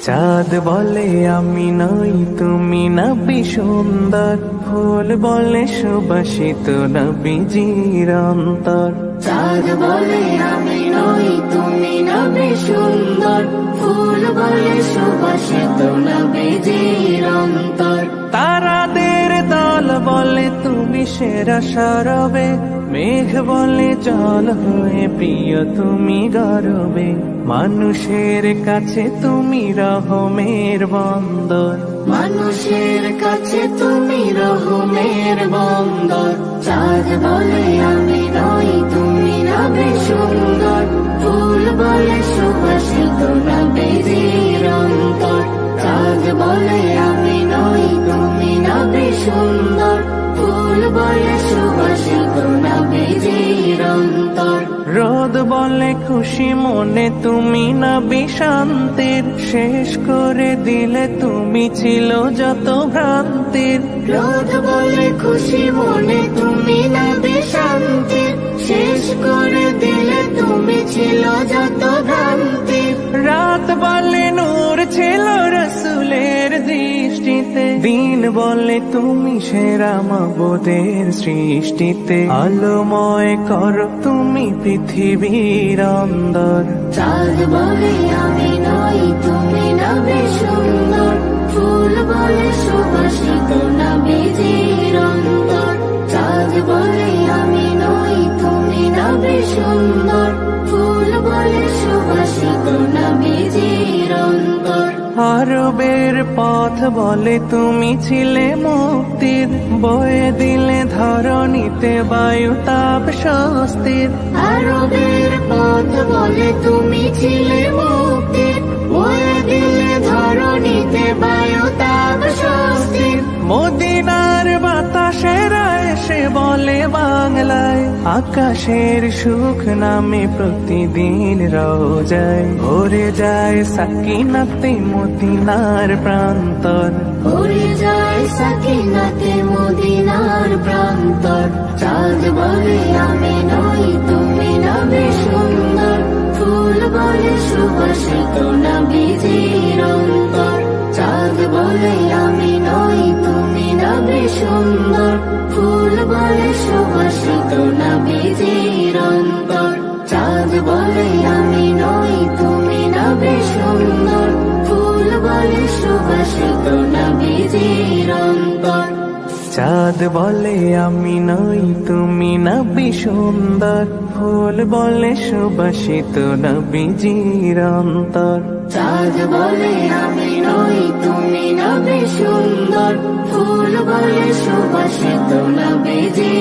চাঁদ বলে আমি নই তুমি নবী সুন্দর, ফুল বলে সুবাসিত নবীজির অন্তর। চাঁদ বলে আমি নই তুমি নবী সুন্দর, ফুল বলে সুবাসিত নবীজির অন্তর। তারাদের দল বলে তুমি সেরা সরবে, মেঘ বলে জল হয়ে প্রিয় তুমি গরবে। মানুষের কাছে তুমি রহমের বন্দর, মানুষের কাছে তুমি রহমের বন্দর। চাঁদ বলে আমি নই তুমি নবী সুন্দর, ফুল বলে সুবাসিত নবীজির অন্তর। চাঁদ বলে আমি নই তুমি নবী সুন্দর, ফুল বলে সুবাসিত নবীজির অন্তর। রোদ বলে খুশি মনে তুমি নবী শান্তির, শেষ করে দিলে তুমি ছিল যত ভ্রান্তির। রোদ বলে খুশি মনে তুমি নবী শান্তির, শেষ করে দিলে তুমি ছিল যত ভ্রান্তির। রাত বলে নূর ছিল রসুলের দৃষ্টিতে, দিন বলে তুমি সেরা মাবুদের সৃষ্টিতে। আলোময় করো তুমি পৃথিবীর অন্দর। চাঁদ বলে আমি নই তুমি নবী সুন্দর, ফুল বলে সুবাসিত নবীজির অন্তর। চাঁদ বলে আমি নই তুমি নবী সুন্দর, ফুল বলে সুবাসিত নবীজির অন্তর। আরবের পথ বলে তুমি ছিলে মুক্তির, বয়ে দিলে ধরণীতে বায়ু তাপ স্বস্তির। আরবের পথ বলে তুমি ছিলে মুক্তির, বয়ে দিলে ধরণীতে বায়ু তাপ স্বস্তির। মদিনার বাতাসেরা এসে বলে বাংলায়, আকাশের সুখ নামে প্রতিদিন রোজায় ভরে যায় সাকিনাতে মদিনার প্রান্তর। ভরে যায় সাকিনাতে মদিনার প্রান্তর। চাঁদ বলে আমি নই তুমি নবী সুন্দর, ফুল বলে সুবাসিত নবীজির অন্তর। চাঁদ বলে আমি নই তুমি নবী সুন্দর, ফুল বলে সুবাসিত নবীজির অন্তর। চাঁদ বলে আমি নই তুমি নবী সুন্দর, ফুল বলে সুবাসিত নবীজির অন্তর। চাঁদ বলে আমি নই তুমি নবী সুন্দর, ফুল বলে সুবাসিত নবীজির অন্তর। চাঁদ বলে আমি নই তুমি নবী সুন্দর, ফুল বলে সুবাসিত নবীজির